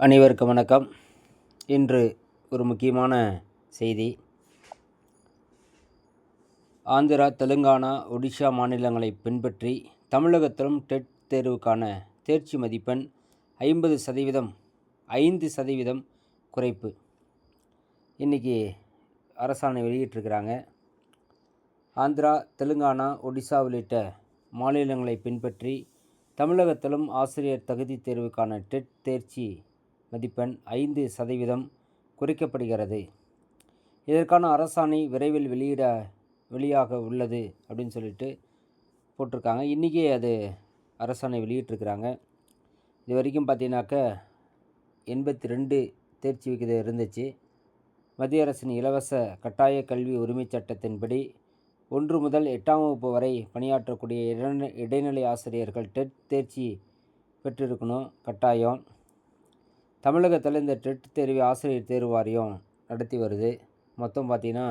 அனைவருக்கும் வணக்கம். இன்று ஒரு முக்கியமான செய்தி. ஆந்திரா, தெலுங்கானா, ஒடிஷா மாநிலங்களை பின்பற்றி தமிழகத்திலும் டெட் தேர்வுக்கான தேர்ச்சி மதிப்பெண் 50%, 5% குறைப்பு. இன்றைக்கி அரசாணை வெளியிட்டிருக்கிறாங்க. ஆந்திரா, தெலுங்கானா, ஒடிஷா உள்ளிட்ட மாநிலங்களை பின்பற்றி தமிழகத்திலும் ஆசிரியர் தகுதி தேர்வுக்கான டெட் தேர்ச்சி மதிப்பெண் 5% குறைக்கப்படுகிறது. இதற்கான அரசாணை விரைவில் வெளியாக உள்ளது அப்படின்னு சொல்லிட்டு போட்டிருக்காங்க. இன்றைக்கே அது அரசாணை வெளியிட்டிருக்கிறாங்க. இது வரைக்கும் பார்த்தீங்கன்னாக்க 82 தேர்ச்சி விகிதம் இருந்துச்சு. மத்திய அரசின் இலவச கட்டாய கல்வி உரிமை சட்டத்தின்படி 1 முதல் 8ஆம் வகுப்பு வரை பணியாற்றக்கூடிய இடைநிலை ஆசிரியர்கள் டெட் தேர்ச்சி பெற்றிருக்கணும் கட்டாயம். தமிழகத்தில் இந்த டெட் தேர்வு ஆசிரியர் தேர்வு வாரியம் நடத்தி வருது. மொத்தம் பார்த்திங்கன்னா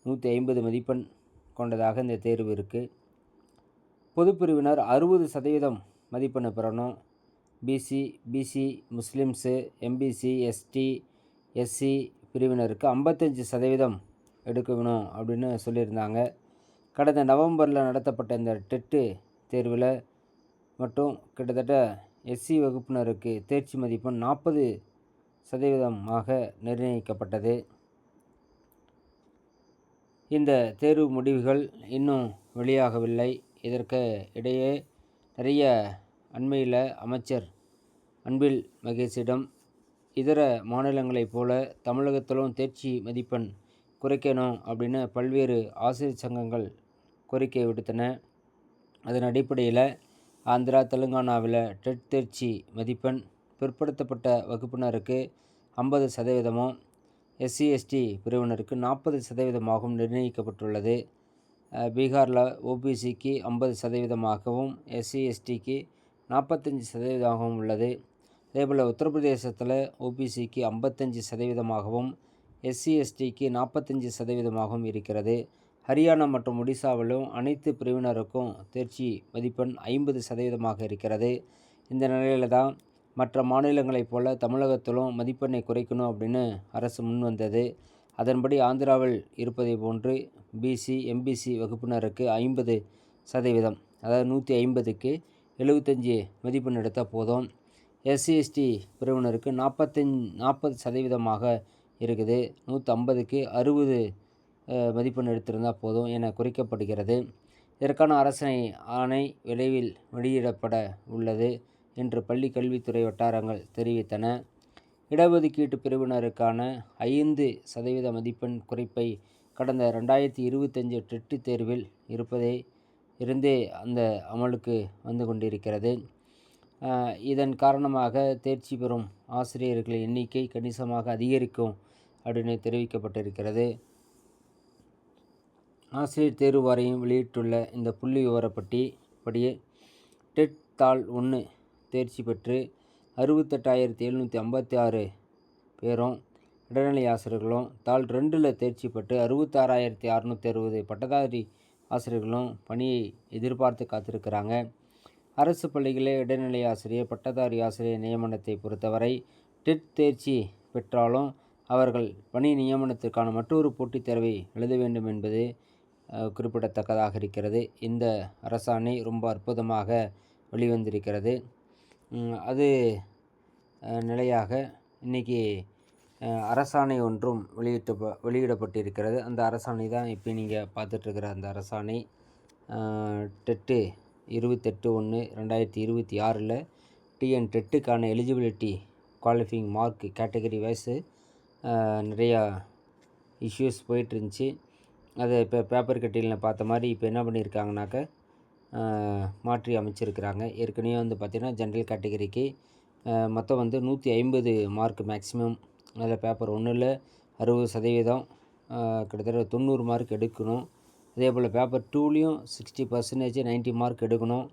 150 மதிப்பெண் கொண்டதாக இந்த தேர்வு இருக்குது. பொதுப்பிரிவினர் 60% மதிப்பெண்ணை பெறணும். BC, Muslims, MBC, ST, SC பிரிவினருக்கு 55% எடுக்கணும் அப்படின்னு சொல்லியிருந்தாங்க. கடந்த நவம்பரில் நடத்தப்பட்ட இந்த டெட்டு தேர்வில் மட்டும் கிட்டத்தட்ட எஸ்சி வகுப்பினருக்கு தேர்ச்சி மதிப்பெண் 40% நிர்ணயிக்கப்பட்டது. இந்த தேர்வு முடிவுகள் இன்னும் வெளியாகவில்லை. இதற்கு இடையே நிறைய அண்மையில் அமைச்சர் அன்பில் மகேஷிடம் இதர மாநிலங்களைப் போல தமிழகத்திலும் தேர்ச்சி மதிப்பெண் குறைக்கணும் அப்படின்னு பல்வேறு ஆசிரியர் சங்கங்கள் கோரிக்கை விடுத்தன. அதன் அடிப்படையில் ஆந்திரா, தெலுங்கானாவில் டெட் தேர்ச்சி மதிப்பெண் பிற்படுத்தப்பட்ட வகுப்பினருக்கு 50%, எஸ்சி, எஸ்டி பிரிவினருக்கு 40% நிர்ணயிக்கப்பட்டுள்ளது. பீகாரில் ஓபிசிக்கு 50%, எஸ்சி, எஸ்டிக்கு 45% உள்ளது. அதேபோல் உத்தரப்பிரதேசத்தில் ஓபிசிக்கு 55%, எஸ்சி, எஸ்டிக்கு 45% இருக்கிறது. ஹரியானா மற்றும் ஒடிசாவிலும் அனைத்து பிரிவினருக்கும் தேர்ச்சி மதிப்பெண் 50% இருக்கிறது. இந்த நிலையில் தான் மற்ற மாநிலங்களைப் போல தமிழகத்திலும் மதிப்பெண்ணை குறைக்கணும் அப்படின்னு அரசு முன்வந்தது. அதன்படி ஆந்திராவில் இருப்பதை போன்று பிசி, எம்பிசி வகுப்பினருக்கு 50%, அதாவது 150க்கு 75 மதிப்பெண் எடுத்தால் போதும். எஸ்சி, எஸ்டி பிரிவினருக்கு 40% இருக்குது. 150க்கு 60 மதிப்பெண் எடுத்திருந்தால் போதும் என குறைக்கப்படுகிறது. இதற்கான அரசாணை விரைவில் வெளியிடப்பட உள்ளது என்று பள்ளி கல்வித்துறை வட்டாரங்கள் தெரிவித்தன. இடஒதுக்கீட்டு பிரிவினருக்கான 5% மதிப்பெண் குறைப்பை கடந்த 2025 டெட்டு தேர்வில் இருந்தே அந்த அமலுக்கு வந்து கொண்டிருக்கிறது. இதன் காரணமாக தேர்ச்சி பெறும் ஆசிரியர்களின் எண்ணிக்கை கணிசமாக அதிகரிக்கும் அப்படின்னு தெரிவிக்கப்பட்டிருக்கிறது. ஆசிரியர் தேர்வு வாரியம் வெளியிட்டுள்ள இந்த புள்ளி விவரப்படியே டெட் தாள் 1 தேர்ச்சி பெற்று 68,756 பேரும் இடைநிலை ஆசிரியர்களும், தாள் 2 தேர்ச்சி பெற்று 66,660 பட்டதாரி ஆசிரியர்களும் பணியை எதிர்பார்த்து காத்திருக்கிறாங்க. அரசு பள்ளிகளில் இடைநிலை ஆசிரியர், பட்டதாரி ஆசிரியர் நியமனத்தை பொறுத்தவரை டெட் தேர்ச்சி பெற்றாலும் அவர்கள் பணி நியமனத்திற்கான மற்றொரு போட்டித் தேர்வை எழுத வேண்டும் என்பது குறிப்பிடத்தக்கதாக இருக்கிறது. இந்த அரசாணை ரொம்ப அற்புதமாக வெளிவந்திருக்கிறது. அது நிலையாக இன்றைக்கி அரசாணை ஒன்றும் வெளியிடப்பட்டிருக்கிறது. அந்த அரசாணை தான் இப்போ நீங்கள் பார்த்துட்ருக்கிற அந்த அரசாணை. டெட்டு 28/1/2026 டிஎன் டெட்டுக்கான eligibility qualifying mark category wise நிறையா இஷ்யூஸ் போயிட்டுருந்துச்சு. அதை இப்போ பேப்பர் கட்டிலில் பார்த்த மாதிரி இப்போ என்ன பண்ணியிருக்காங்கனாக்க மாற்றி அமைச்சிருக்கிறாங்க. ஏற்கனவே வந்து பார்த்திங்கன்னா ஜென்ரல் கேட்டகரிக்கு மொத்தம் 150 மார்க் மேக்ஸிமம். அதில் பேப்பர் 1ல் 60%, கிட்டத்தட்ட 90 மார்க் எடுக்கணும். அதே போல் பேப்பர் 2லேயும் 60%, 90 மார்க் எடுக்கணும்.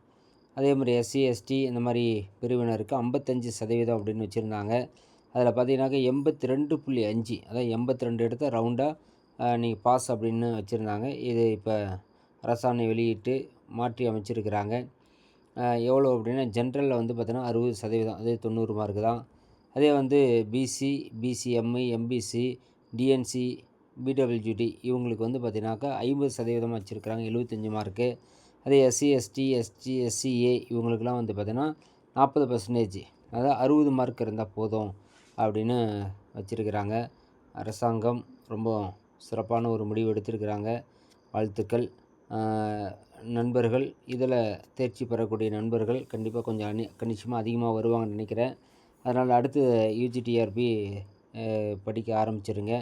அதே மாதிரி எஸ்சி, எஸ்டி இந்த மாதிரி பிரிவினருக்கு 55% அப்படின்னு வச்சுருந்தாங்க. அதில் பார்த்தீங்கன்னாக்க 82.5, அதாவது 82 எடுத்தால் ரவுண்டாக நீங்கள் பாஸ் அப்படின்னு வச்சுருந்தாங்க. இது இப்போ அரசாணை வெளியிட்டு மாற்றி அமைச்சிருக்கிறாங்க. எவ்வளோ அப்படின்னா ஜென்ரலில் பார்த்தீங்கன்னா 60%, அது 90 மார்க்கு தான். அதே வந்து BC, BCM, MBC, DNC, PWD இவங்களுக்கு வந்து பார்த்தீங்கன்னாக்கா 50% வச்சுருக்கிறாங்க, 75 மார்க்கு. அதே எஸ்சி, எஸ்டி, எஸ்சிஏ இவங்களுக்குலாம் வந்து பார்த்தீங்கன்னா 40%, அதாவது 60 மார்க் இருந்தால் போதும் அப்படின்னு வச்சுருக்கிறாங்க. அரசாங்கம் ரொம்ப சிறப்பான ஒரு முடிவு எடுத்திருக்கிறாங்க. வாழ்த்துக்கள். நண்பர்கள் இதில் தேர்ச்சி பெறக்கூடிய நண்பர்கள் கண்டிப்பாக கொஞ்சம் கணிசமாக அதிகமாக வருவாங்கன்னு நினைக்கிறேன். அதனால் அடுத்து யூஜிடிஆர்பி படிக்க ஆரம்பிச்சிருங்க.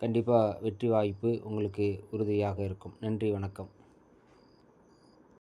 கண்டிப்பாக வெற்றி வாய்ப்பு உங்களுக்கு உறுதியாக இருக்கும். நன்றி, வணக்கம்.